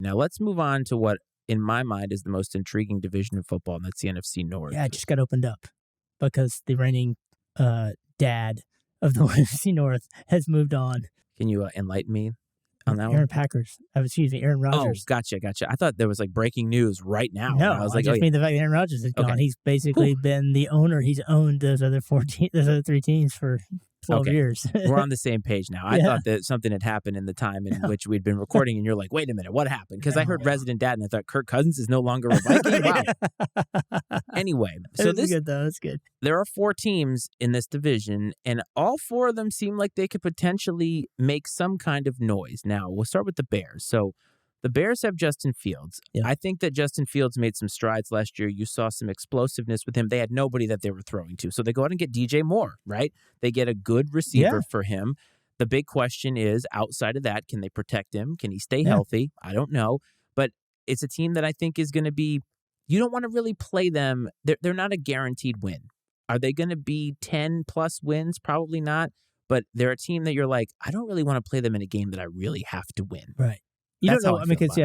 Now let's move on to what, in my mind, is the most intriguing division of football, and that's the NFC North. Yeah, it just got opened up because the reigning dad of the NFC North has moved on. Can you enlighten me on that Aaron Rodgers. Oh, gother. I thought there was like breaking news right now. No, I was like, mean the fact that Aaron Rodgers is gone. He's basically been the owner. He's owned those other 3 teams for 12 years. We're on the same page now. I thought that something had happened in the time in which we'd been recording, and you're like, wait a minute, what happened? Because I heard Resident Dad, and I thought Kirk Cousins is no longer a Viking. Wow. Anyway, so this is good, though. That's good. There are 4 teams in this division, and all 4 of them seem like they could potentially make some kind of noise. Now, we'll start with the Bears. So the Bears have Justin Fields. Yeah. I think that Justin Fields made some strides last year. You saw some explosiveness with him. They had nobody that they were throwing to. So they go out and get DJ Moore, right? They get a good receiver for him. The big question is, outside of that, can they protect him? Can he stay healthy? I don't know. But it's a team that I think is going to be, you don't want to really play them. They're not a guaranteed win. Are they going to be 10-plus wins? Probably not. But they're a team that you're like, I don't really want to play them in a game that I really have to win. Right. You don't know. I mean, because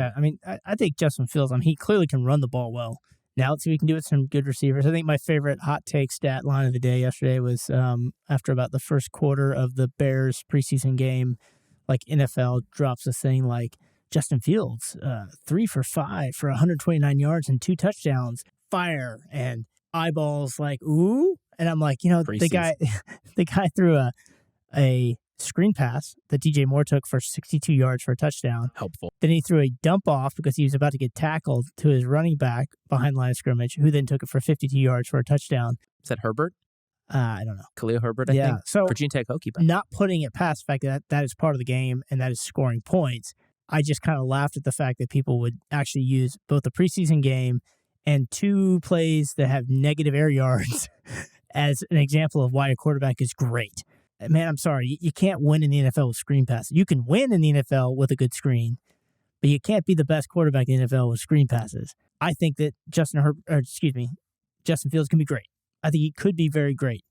I think Justin Fields. He clearly can run the ball well. Now let's see what he can do with some good receivers. I think my favorite hot take stat line of the day yesterday was after about the first quarter of the Bears preseason game, like NFL drops a thing like Justin Fields 3 for 5 for 129 yards and 2 touchdowns, fire, and eyeballs like ooh, and I'm like, the guy threw a screen pass that DJ Moore took for 62 yards for a touchdown. Helpful. Then he threw a dump off because he was about to get tackled to his running back behind line of scrimmage, who then took it for 52 yards for a touchdown. Is that Herbert? I don't know. Khalil Herbert, I think. So Virginia Tech Hokie. Not putting it past the fact that is part of the game and that is scoring points. I just kind of laughed at the fact that people would actually use both the preseason game and 2 plays that have negative air yards as an example of why a quarterback is great. Man, I'm sorry. You can't win in the NFL with screen passes. You can win in the NFL with a good screen, but you can't be the best quarterback in the NFL with screen passes. I think that Justin Fields can be great. I think he could be very great.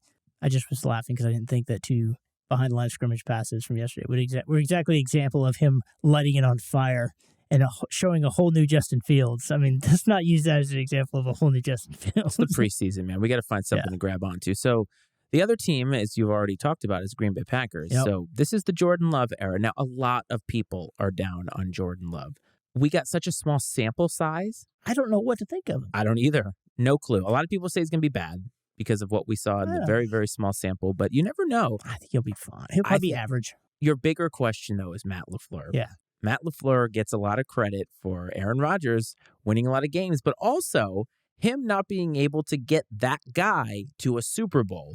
I just was laughing because I didn't think that 2 behind the line of scrimmage passes from yesterday were exactly an example of him lighting it on fire and showing a whole new Justin Fields. I mean, let's not use that as an example of a whole new Justin Fields. It's the preseason, man. We got to find something to grab onto. So the other team, as you've already talked about, is Green Bay Packers. Yep. So this is the Jordan Love era. Now, a lot of people are down on Jordan Love. We got such a small sample size. I don't know what to think of him. I don't either. No clue. A lot of people say he's going to be bad because of what we saw in the very, very small sample, but you never know. I think he'll be fine. He'll probably be average. Your bigger question, though, is Matt LaFleur. Yeah. Matt LaFleur gets a lot of credit for Aaron Rodgers winning a lot of games, but also him not being able to get that guy to a Super Bowl.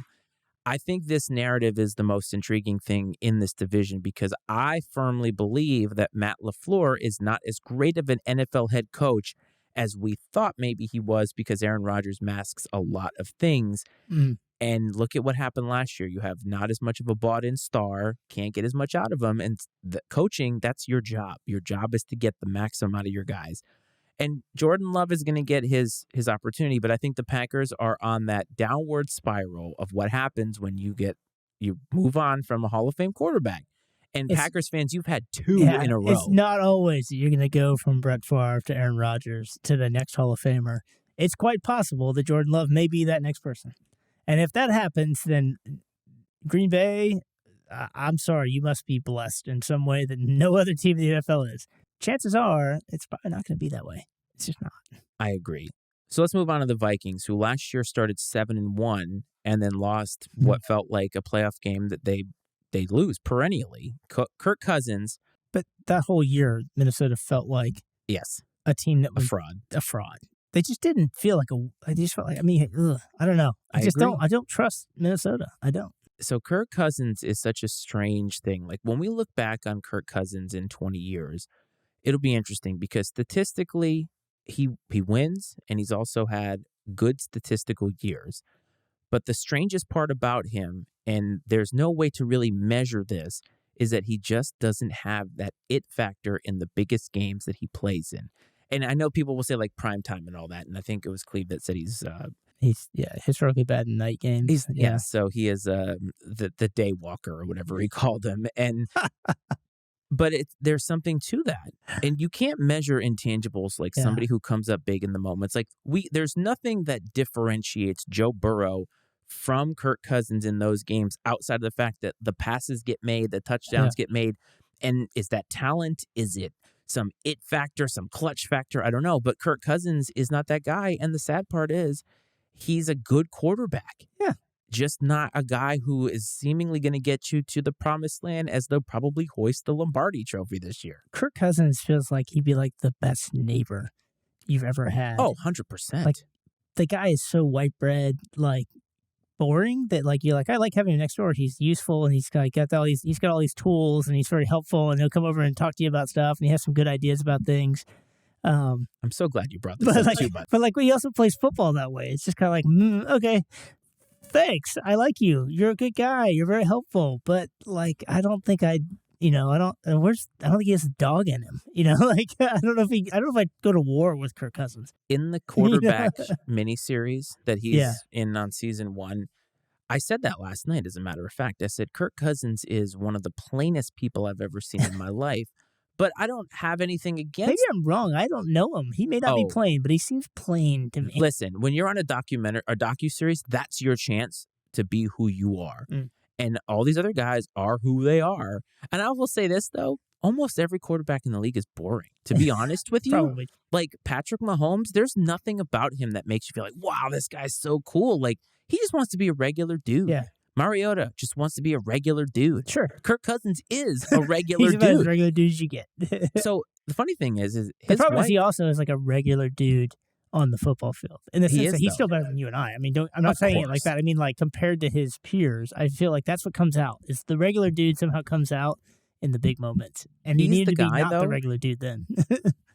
I think this narrative is the most intriguing thing in this division because I firmly believe that Matt LaFleur is not as great of an NFL head coach as we thought maybe he was because Aaron Rodgers masks a lot of things. And look at what happened last year. You have not as much of a bought-in star, can't get as much out of him, and the coaching, that's your job. Your job is to get the maximum out of your guys. And Jordan Love is going to get his opportunity, but I think the Packers are on that downward spiral of what happens when you move on from a Hall of Fame quarterback. And Packers fans, you've had 2 in a row. It's not always that you're going to go from Brett Favre to Aaron Rodgers to the next Hall of Famer. It's quite possible that Jordan Love may be that next person. And if that happens, then Green Bay, I'm sorry, you must be blessed in some way that no other team in the NFL is. Chances are it's probably not going to be that way. It's just not. I agree. So let's move on to the Vikings, who last year started 7-1 and then lost what felt like a playoff game that they lose perennially. Kirk Cousins. But that whole year, Minnesota felt like a team that was a fraud. They just didn't feel like I just felt like, I don't know. I don't trust Minnesota. I don't. So Kirk Cousins is such a strange thing. Like when we look back on Kirk Cousins in 20 years, it'll be interesting because statistically, he wins, and he's also had good statistical years. But the strangest part about him, and there's no way to really measure this, is that he just doesn't have that it factor in the biggest games that he plays in. And I know people will say like prime time and all that, and I think it was Cleve that said he's historically bad in night games. So he is the day walker or whatever he called him. And But there's something to that. And you can't measure intangibles like Yeah. somebody who comes up big in the moments. Like there's nothing that differentiates Joe Burrow from Kirk Cousins in those games outside of the fact that the passes get made, the touchdowns get made. And is that talent? Is it some it factor, some clutch factor? I don't know. But Kirk Cousins is not that guy. And the sad part is he's a good quarterback. Yeah. Just not a guy who is seemingly going to get you to the promised land, as they'll probably hoist the Lombardi trophy this year. Kirk Cousins feels like he'd be like the best neighbor you've ever had. Oh, 100%. Like, the guy is so white bread, like boring, that like you're like, I like having him next door. He's useful, and he's got all these tools, and he's very helpful, and he'll come over and talk to you about stuff, and he has some good ideas about things. I'm so glad you brought this up too, but like he also plays football that way. It's just kind of like, okay, thanks, I like you. You're a good guy. You're very helpful. But like, I don't think I don't think he has a dog in him. Like I don't know if I'd go to war with Kirk Cousins. In the quarterback miniseries that he's in on season 1, I said that last night, as a matter of fact. I said, Kirk Cousins is one of the plainest people I've ever seen in my life. But I don't have anything against... Maybe I'm wrong. I don't know him. He may not be plain, but he seems plain to me. Listen, when you're on a docuseries, that's your chance to be who you are. And all these other guys are who they are. And I will say this, though. Almost every quarterback in the league is boring, to be honest with you. Probably. Like Patrick Mahomes, there's nothing about him that makes you feel like, wow, this guy's so cool. Like, he just wants to be a regular dude. Yeah. Mariota just wants to be a regular dude. Sure. Kirk Cousins is a regular He's about dude. as regular dude as you get. So the funny thing is the his problem wife, is he also is like a regular dude on the football field. In the sense that he's still better than you and I. I mean, I'm not saying it like that. I mean, like, compared to his peers, I feel like that's what comes out. Is the regular dude somehow comes out in the big moments. And he needed to be not the regular dude then.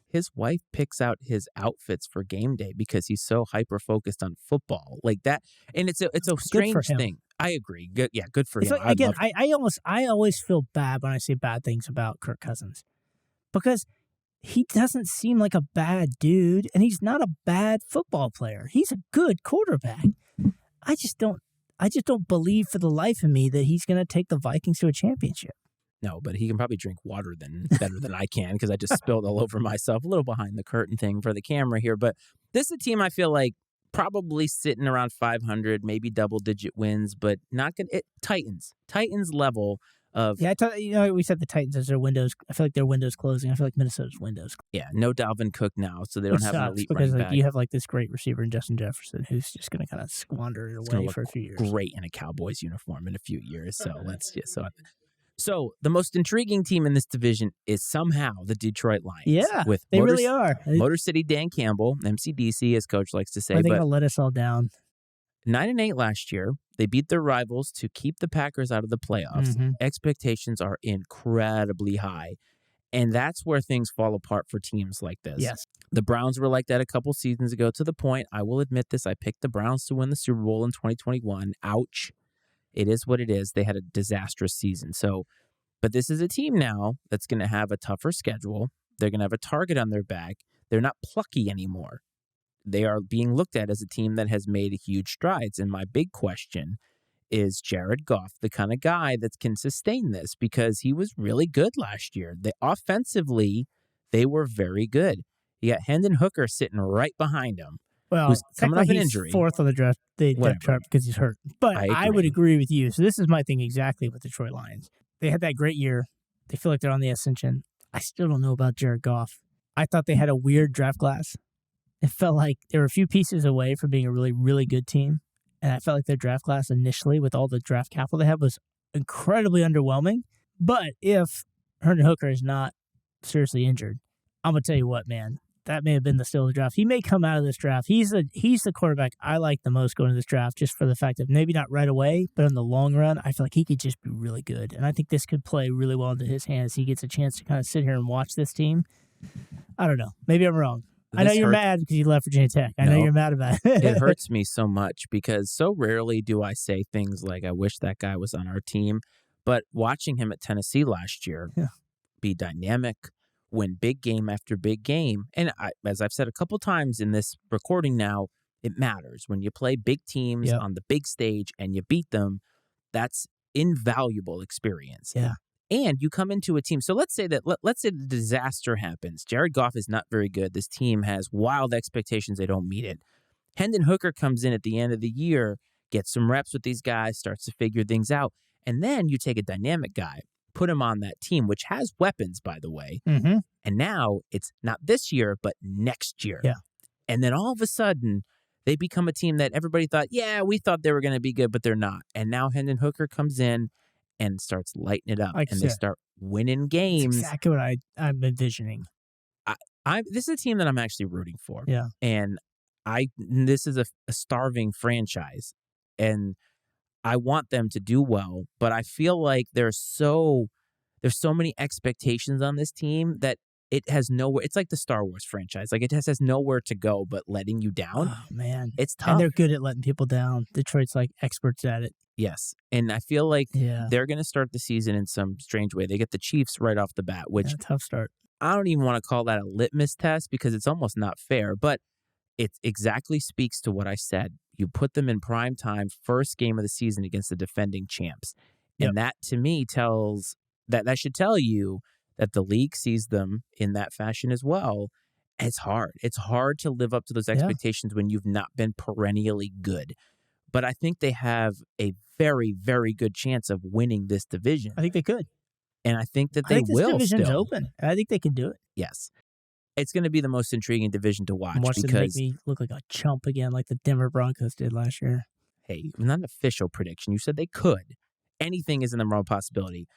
His wife picks out his outfits for game day because he's so hyper focused on football, like that. And it's a strange thing. I agree. Good, yeah, good for him. Like, again, I always feel bad when I say bad things about Kirk Cousins, because he doesn't seem like a bad dude, and he's not a bad football player. He's a good quarterback. I just don't believe for the life of me that he's going to take the Vikings to a championship. No, but he can probably drink water better than I can, because I just spilled all over myself. A little behind the curtain thing for the camera here. But this is a team I feel like probably sitting around 500, maybe double-digit wins, but not going to... Titans level of... Yeah, we said the Titans as their windows. I feel like their window's closing. I feel like Minnesota's window's closing. Yeah, no Dalvin Cook now, so they don't have an elite running back. Because you have like this great receiver in Justin Jefferson, who's just going to kind of squander it away for a few years. Great in a Cowboys uniform in a few years. So the most intriguing team in this division is somehow the Detroit Lions. Yeah, with they really are. Motor City Dan Campbell, MCDC, as coach likes to say. Are they going to let us all down? 9-8 last year. They beat their rivals to keep the Packers out of the playoffs. Mm-hmm. Expectations are incredibly high. And that's where things fall apart for teams like this. Yes. The Browns were like that a couple seasons ago, to the point, I will admit this, I picked the Browns to win the Super Bowl in 2021. Ouch. It is what it is. They had a disastrous season. But this is a team now that's going to have a tougher schedule. They're going to have a target on their back. They're not plucky anymore. They are being looked at as a team that has made huge strides. And my big question is Jared Goff the kind of guy that can sustain this? Because he was really good last year. Offensively, they were very good. You got Hendon Hooker sitting right behind him. Well, who's coming off an injury. Fourth on the depth chart because he's hurt. But I would agree with you. So this is my thing exactly with Detroit Lions. They had that great year. They feel like they're on the ascension. I still don't know about Jared Goff. I thought they had a weird draft class. It felt like they were a few pieces away from being a really, really good team. And I felt like their draft class initially, with all the draft capital they had, was incredibly underwhelming. But if Hendon Hooker is not seriously injured, I'm going to tell you what, man. That may have been the steal of the draft. He may come out of this draft. He's the quarterback I like the most going to this draft, just for the fact that maybe not right away, but in the long run, I feel like he could just be really good. And I think this could play really well into his hands. He gets a chance to kind of sit here and watch this team. I don't know. Maybe I'm wrong. I know you're mad because you left Virginia Tech. I know you're mad about it. It hurts me so much because so rarely do I say things like, I wish that guy was on our team. But watching him at Tennessee last year be dynamic, win big game after big game. And as I've said a couple times in this recording now, it matters. When you play big teams on the big stage and you beat them, that's invaluable experience. Yeah. And you come into a team. So let's say that let's say the disaster happens. Jared Goff is not very good. This team has wild expectations. They don't meet it. Hendon Hooker comes in at the end of the year, gets some reps with these guys, starts to figure things out. And then you take a dynamic guy, put him on that team, which has weapons, by the way. Mm-hmm. And now it's not this year, but next year. Yeah. And then all of a sudden, they become a team that everybody thought, yeah, we thought they were going to be good, but they're not. And now Hendon Hooker comes in and starts lighting it up, and they start winning games. That's exactly what I'm envisioning. This is a team that I'm actually rooting for. Yeah. And this is a starving franchise, and I want them to do well, but I feel like there's so many expectations on this team that it has nowhere. It's like the Star Wars franchise. Like, it has nowhere to go but letting you down. Oh, man. It's tough. And they're good at letting people down. Detroit's like experts at it. Yes. And I feel like they're going to start the season in some strange way. They get the Chiefs right off the bat, which tough start. I don't even want to call that a litmus test because it's almost not fair, but it exactly speaks to what I said. You put them in prime time, first game of the season against the defending champs. And that, to me, tells that should tell you that the league sees them in that fashion as well. It's hard. It's hard to live up to those expectations when you've not been perennially good. But I think they have a very, very good chance of winning this division. I think they could. And I think that they will still. This division's still. Open. I think they can do it. Yes. It's going to be the most intriguing division to watch Watch because them make me look like a chump again like the Denver Broncos did last year. Hey, not an official prediction. You said they could. Anything is in the realm of possibility.